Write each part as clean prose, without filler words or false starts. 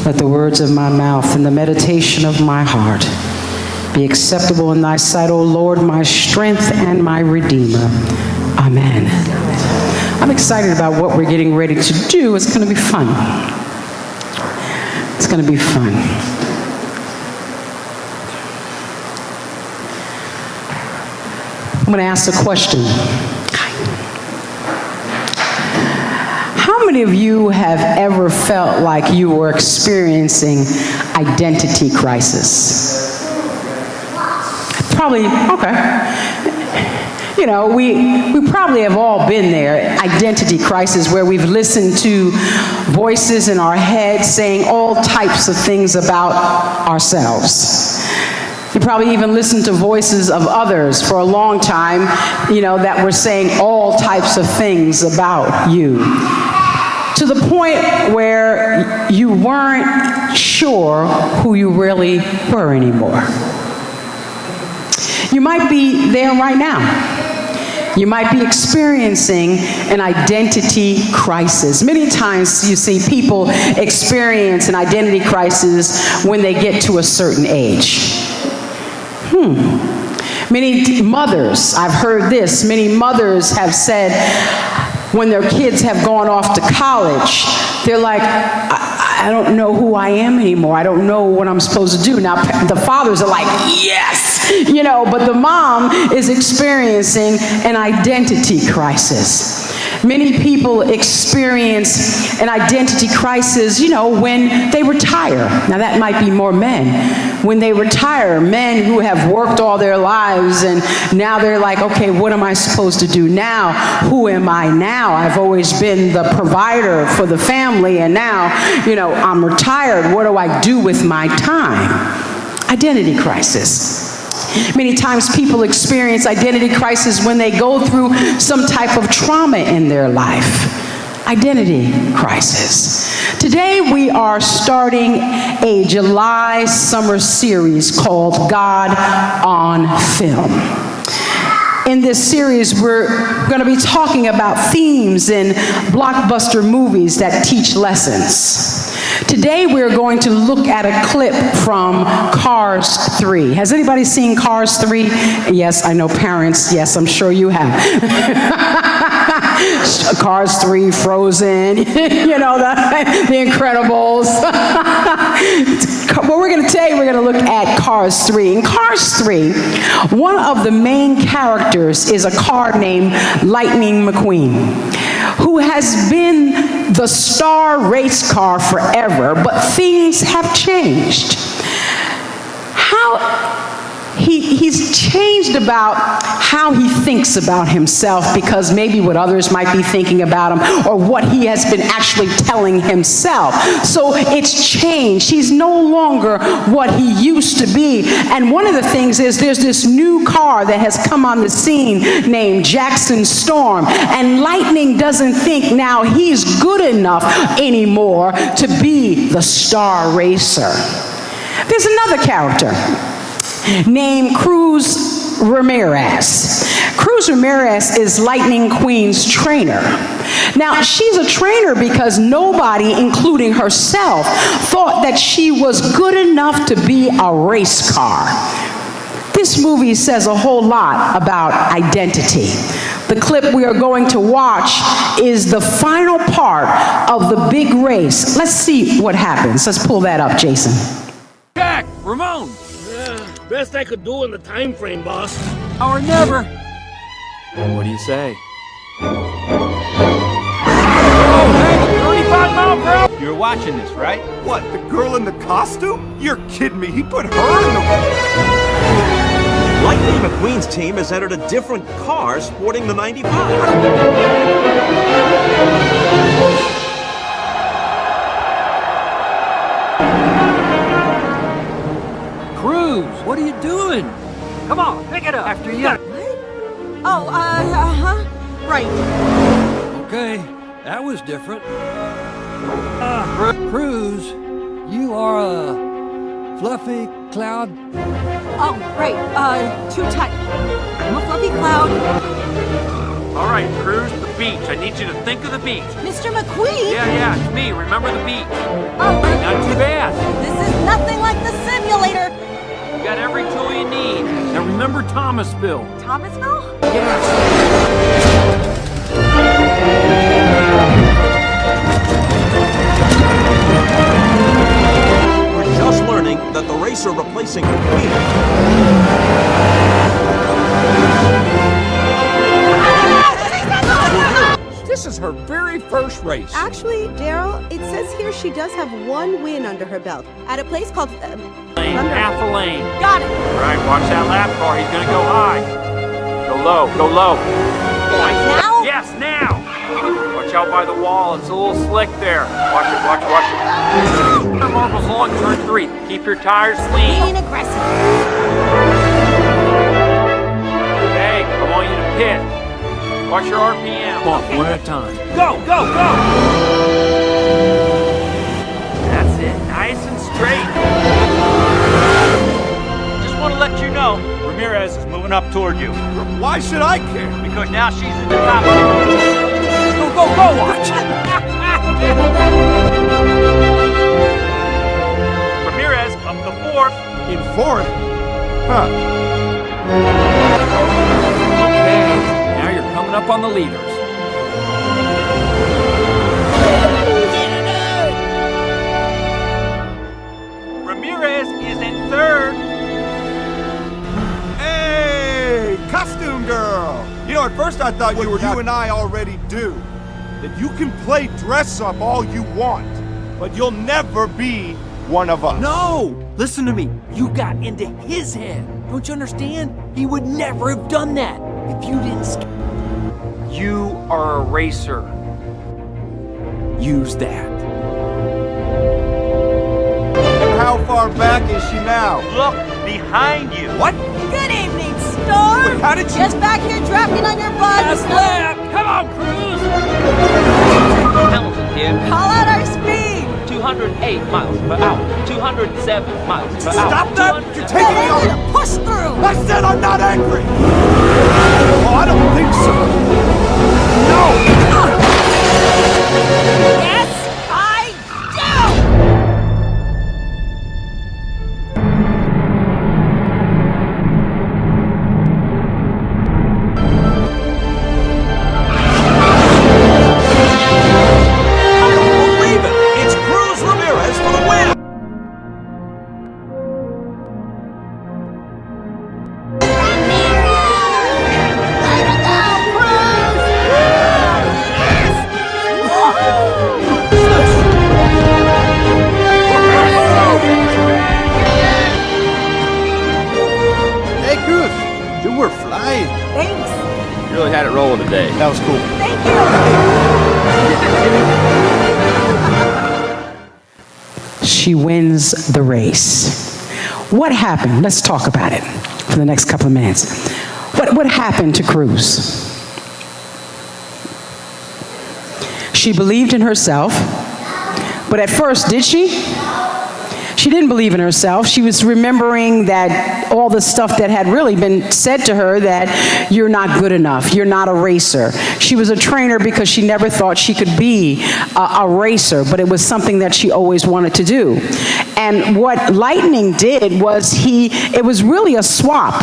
Let the words of my mouth and the meditation of my heart be acceptable in thy sight, O Lord, my strength and my redeemer. Amen. I'm excited about what we're getting ready to do. It's going to be fun. It's going to be fun. I'm going to ask a question. How many of you have ever felt like you were experiencing identity crisis? Probably, okay. You know, we probably have all been there, identity crisis, where we've listened to voices in our head saying all types of things about ourselves. You probably even listened to voices of others for a long time, you know, that were saying all types of things about you, to the point where you weren't sure who you really were anymore. You might be there right now. You might be experiencing an identity crisis. Many times you see people experience an identity crisis when they get to a certain age. Many mothers, I've heard this, many mothers have said when their kids have gone off to college, they're like, I don't know who I am anymore. I don't know what I'm supposed to do. Now, the fathers are like, yes, you know, but the mom is experiencing an identity crisis. Many people experience an identity crisis, you know, when they retire. Now, that might be more men. When they retire, men who have worked all their lives and now they're like, okay, what am I supposed to do now? Who am I now? I've always been the provider for the family, and now, you know, I'm retired. What do I do with my time? Identity crisis. Many times people experience identity crisis when they go through some type of trauma in their life. Identity crisis. Today we are starting a July summer series called God on Film. In this series, we're going to be talking about themes in blockbuster movies that teach lessons. Today, we're going to look at a clip from Cars 3. Has anybody seen Cars 3? Yes, I know parents. Yes, I'm sure you have. Cars 3, Frozen, you know, the Incredibles. What we're going to look at Cars 3. In Cars 3, one of the main characters is a car named Lightning McQueen, who has been the star race car forever, but things have changed. He's changed about how he thinks about himself, because maybe what others might be thinking about him or what he has been actually telling himself. So it's changed. He's no longer what he used to be. And one of the things is there's this new car that has come on the scene named Jackson Storm. And Lightning doesn't think now he's good enough anymore to be the star racer. There's another character named Cruz Ramirez. Cruz Ramirez is Lightning Queen's trainer. Now, she's a trainer because nobody, including herself, thought that she was good enough to be a race car. This movie says a whole lot about identity. The clip we are going to watch is the final part of the big race. Let's see what happens. Let's pull that up, Jason. Jack! Ramon! Best I could do in the time frame, boss. Now or never. What do you say? Oh, hey! 35 miles per hour! You're watching this, right? What, the girl in the costume? You're kidding me. He put her in the... Lightning McQueen's team has entered a different car sporting the 95. Cruz, what are you doing? Come on, pick it up. After you. What? Oh, right. Okay, that was different. Cruz, you are a fluffy cloud. Oh, right, too tight. I'm a fluffy cloud. All right, Cruz, the beach. I need you to think of the beach. Mr. McQueen? Yeah, it's me. Remember the beach. Oh. Not too bad. over Thomasville. Thomasville? We're just learning that the racer replacing Queen. This is her very first race. Actually, Daryl, it says here she does have one win under her belt at a place called Lane, half a lane. Got it. All right, watch that lap car. He's gonna go high. Go low, go low. Now? Yes, now. Watch out by the wall. It's a little slick there. Watch it, watch it, watch it. Marbles long, turn 3. Keep your tires clean. Being aggressive. Okay, I want you to pit. Watch your RPM. Come on, one at a time. Go, go, go! That's it, nice and straight. Just want to let you know, Ramirez is moving up toward you. Why should I care? Because now she's in the top. Go, go, go, watch it! Ramirez up to 4th. In 4th? Huh. Okay, now you're coming up on the leaders. Ramirez is in 3rd. Hey, costume girl! You know, at first I thought you and I already do. That you can play dress up all you want, but you'll never be one of us. No! Listen to me. You got into his head. Don't you understand? He would never have done that if you didn't. You are a racer. Use that. And how far back is she now? Look behind you. What? Good evening, Storm. Wait, how did you... Just back here drafting on your bug. Last lap! Come on, Cruz! Hamilton here, Call out our speed. 208 miles per hour, 207 miles per hour. Stop that! You're taking me Angry on... to push through. I said I'm not angry! Oh, I don't think so. No! Yes, I do. Believe it! It's Cruz Ramirez for the win! Hey, Cruz, you were flying. Thanks. You really had it rolling today. That was cool. Thank you. She wins the race. What happened? Let's talk about it for the next couple of minutes. What happened to Cruz? She believed in herself, but at first, did she? She didn't believe in herself. She was remembering that all the stuff that had really been said to her, that you're not good enough, you're not a racer. She was a trainer because she never thought she could be a racer, but it was something that she always wanted to do. And what Lightning did was it was really a swap,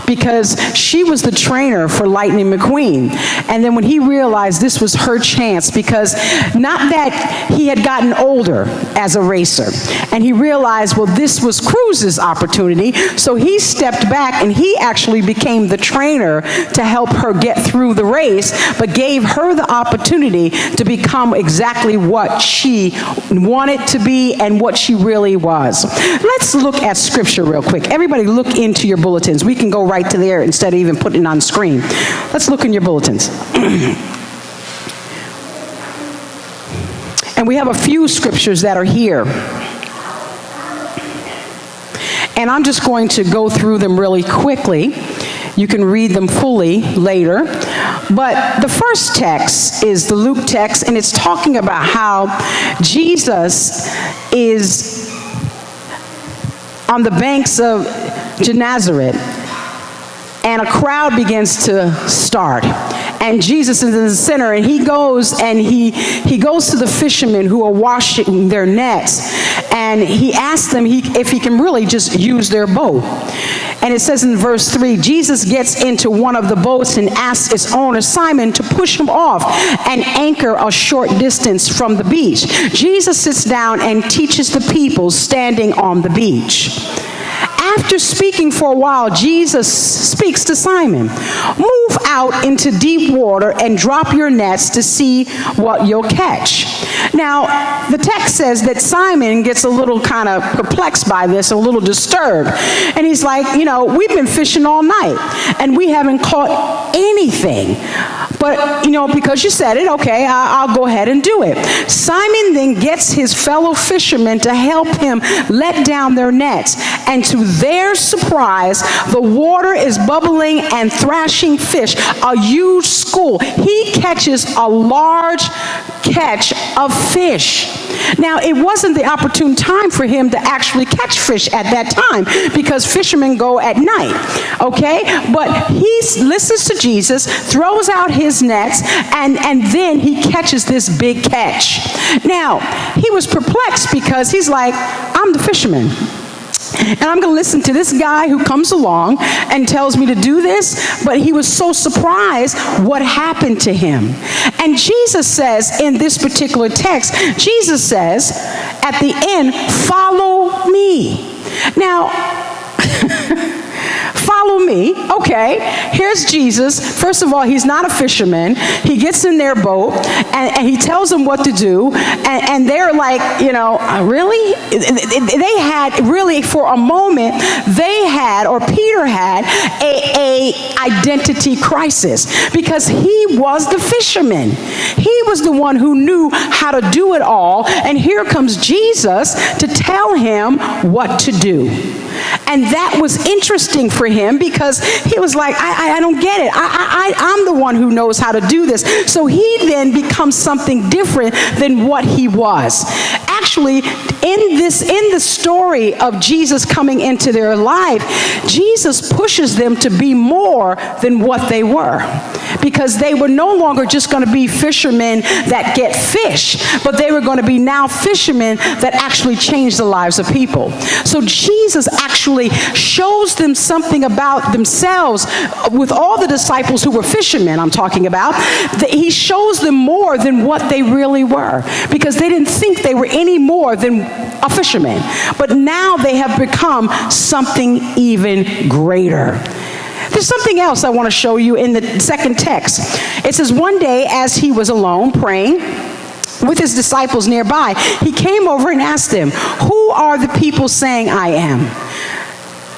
because she was the trainer for Lightning McQueen. And then when he realized this was her chance, because not that he had gotten older as a racer, and he realized, well, this was Cruz's opportunity, so he stepped back and he actually became the trainer to help her get through the race, but gave her the opportunity to become exactly what she wanted to be and what she really was. Let's look at scripture real quick. Everybody look into your bulletins. We can go right to there instead of even putting it on screen. Let's look in your bulletins. And we have a few scriptures that are here. And I'm just going to go through them really quickly. You can read them fully later. But the first text is the Luke text, and it's talking about how Jesus is on the banks of Gennesaret, and a crowd begins to start. And Jesus is in the center, and he goes to the fishermen who are washing their nets. and he asked them if he can really just use their boat. And it says in verse 3, Jesus gets into one of the boats and asks its owner, Simon, to push him off and anchor a short distance from the beach. Jesus sits down and teaches the people standing on the beach. After speaking for a while, Jesus speaks to Simon. Move out into deep water and drop your nets to see what you'll catch. Now, the text says that Simon gets a little kind of perplexed by this, a little disturbed. And he's like, we've been fishing all night and we haven't caught anything. But, because you said it, okay, I'll go ahead and do it. Simon then gets his fellow fishermen to help him let down their nets. And to their surprise, the water is bubbling and thrashing fish, a huge school. He catches a large catch of fish. Now, it wasn't the opportune time for him to actually catch fish at that time because fishermen go at night, okay? But he listens to Jesus, throws out his nets, and then he catches this big catch. Now, he was perplexed because he's like, I'm the fisherman. And I'm going to listen to this guy who comes along and tells me to do this. But he was so surprised what happened to him. And Jesus says in this particular text, Jesus says at the end, follow me. Now, follow me. Okay, here's Jesus. First of all, he's not a fisherman. He gets in their boat and he tells them what to do. And they're like, really? They had really, for a moment, Peter had a identity crisis because he was the fisherman. He was the one who knew how to do it all. And here comes Jesus to tell him what to do. And that was interesting for him because he was like, I don't get it. I'm the one who knows how to do this. So he then becomes something different than what he was. Actually, in the story of Jesus coming into their life, Jesus pushes them to be more than what they were. Because they were no longer just going to be fishermen that get fish, but they were going to be now fishermen that actually change the lives of people. So Jesus actually shows them something about themselves with all the disciples who were fishermen, I'm talking about. He shows them more than what they really were because they didn't think they were any more than a fisherman. But now they have become something even greater. There's something else I want to show you in the second text. It says, one day as he was alone praying with his disciples nearby, he came over and asked them, who are the people saying I am?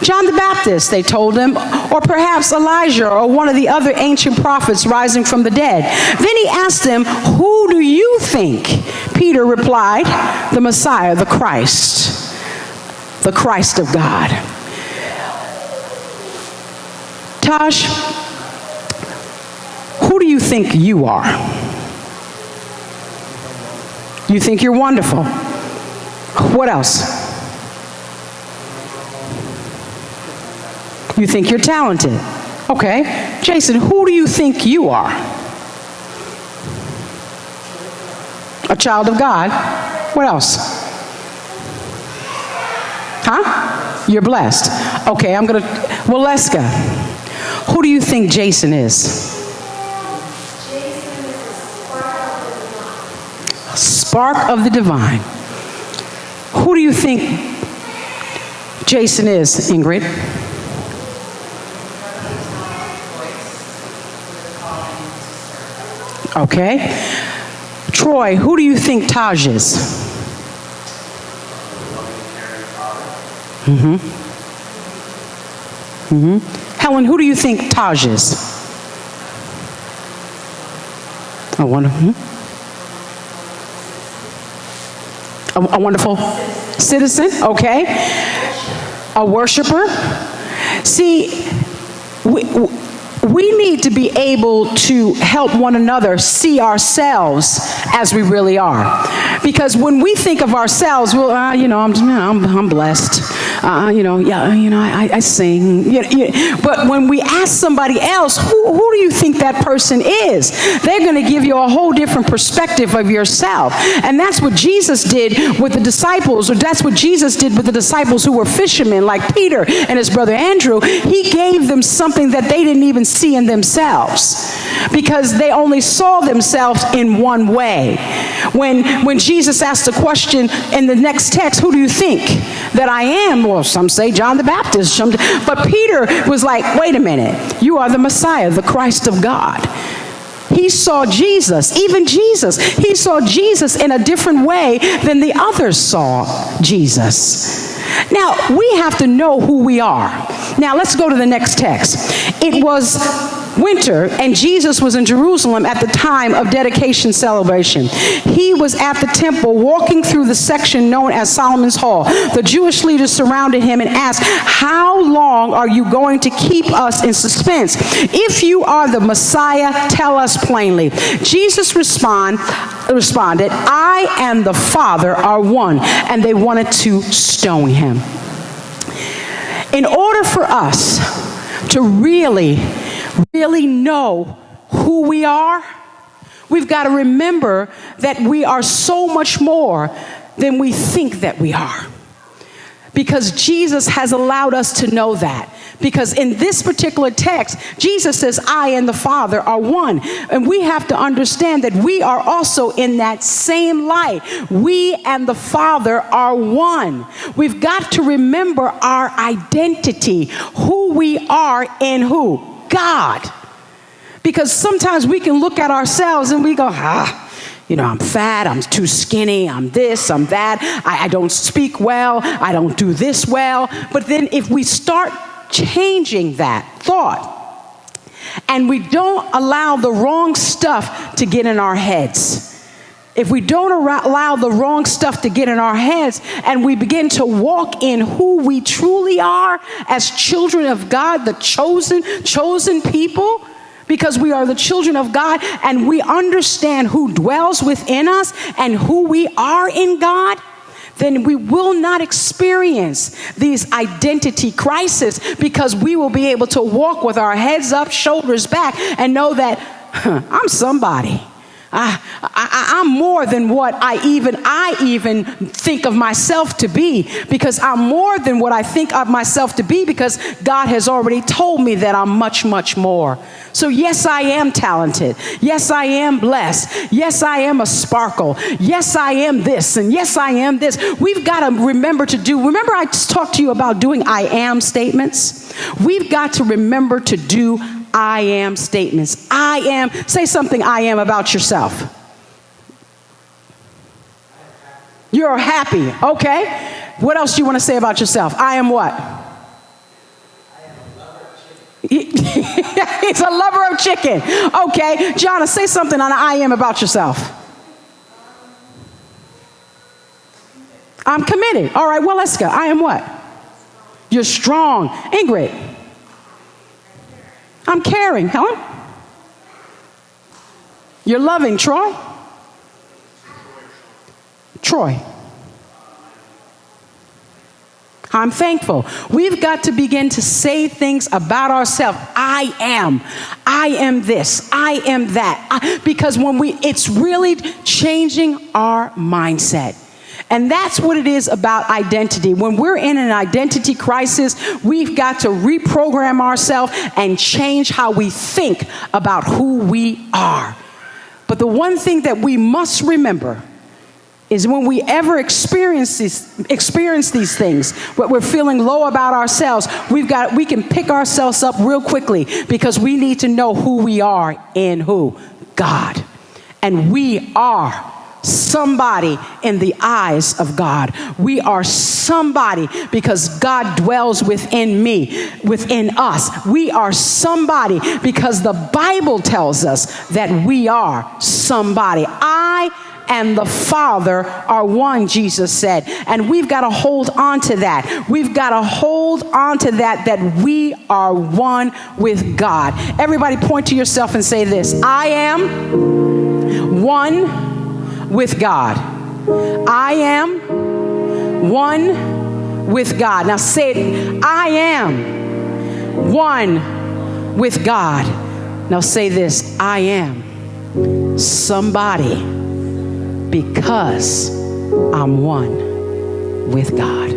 John the Baptist, they told him, or perhaps Elijah or one of the other ancient prophets rising from the dead. Then he asked them, who do you think? Peter replied, the Messiah, the Christ of God. Taj, who do you think you are? You think you're wonderful. What else? You think you're talented. Okay. Jason, who do you think you are? A child of God. What else? Huh? You're blessed. Okay, Waleska, who do you think Jason is? Spark of the divine. Who do you think Jason is, Ingrid? Okay. Troy, who do you think Taj is? Helen, who do you think Taj is? A wonderful citizen, okay. A worshiper. See, we need to be able to help one another see ourselves as we really are. Because when we think of ourselves, well, I'm blessed. I sing. But when we ask somebody else, who do you think that person is? They're going to give you a whole different perspective of yourself. And that's what Jesus did with the disciples, or that's what Jesus did with the disciples who were fishermen, like Peter and his brother Andrew. He gave them something that they didn't even see in themselves, because they only saw themselves in one way. When Jesus asked the question in the next text, who do you think that I am? Well, some say John the Baptist. But Peter was like, wait a minute, you are the Messiah, the Christ of God. He saw Jesus, even Jesus. He saw Jesus in a different way than the others saw Jesus. Now, we have to know who we are. Now, let's go to the next text. It was winter, and Jesus was in Jerusalem at the time of dedication celebration. He was at the temple walking through the section known as Solomon's Hall. The Jewish leaders surrounded him and asked, how long are you going to keep us in suspense? If you are the Messiah, tell us plainly. Jesus responded, I and the Father are one. And they wanted to stone him. In order for us to really know who we are, we've got to remember that we are so much more than we think that we are. Because Jesus has allowed us to know that. Because in this particular text, Jesus says, I and the Father are one. And we have to understand that we are also in that same light. We and the Father are one. We've got to remember our identity, who we are in who? God. Because sometimes we can look at ourselves and we go, I'm fat, I'm too skinny, I'm this, I'm that, I don't speak well, I don't do this well. But then if we start changing that thought, and we don't allow the wrong stuff to get in our heads, if we don't allow the wrong stuff to get in our heads, and we begin to walk in who we truly are as children of God, the chosen people, because we are the children of God, and we understand who dwells within us and who we are in God, then we will not experience these identity crises, because we will be able to walk with our heads up, shoulders back, and know that I'm somebody. I'm more than what I even think of myself to be, because I'm more than what I think of myself to be, because God has already told me that I'm much, much more. So yes, I am talented. Yes, I am blessed. Yes, I am a sparkle. Yes, I am this, and yes, I am this. We've got to remember I talked to you about doing I am statements. We've got to remember to do I am statements. I am. Say something I am about yourself. You're happy. Okay. What else do you want to say about yourself? I am what? He's a lover of chicken. Okay. Jonna, say something on I am about yourself. I'm committed. All right. Well, let's go. I am what? You're strong. Ingrid. I'm caring. Helen? You're loving. Troy? Troy. I'm thankful. We've got to begin to say things about ourselves. I am this. I am that. Because it's really changing our mindset. And that's what it is about identity. When we're in an identity crisis, we've got to reprogram ourselves and change how we think about who we are. But the one thing that we must remember is when we ever experience these things, when we're feeling low about ourselves, we can pick ourselves up real quickly, because we need to know who we are in who? God. And we are somebody in the eyes of God. We are somebody because God dwells within us. We are somebody because the Bible tells us that we are somebody. I and the Father are one, Jesus said. And we've got to hold on to that. We've got to hold on to that we are one with God. Everybody point to yourself and say this: I am one with God. I am one with God. Now say it. I am one with God. Now say this: I am somebody because I'm one with God.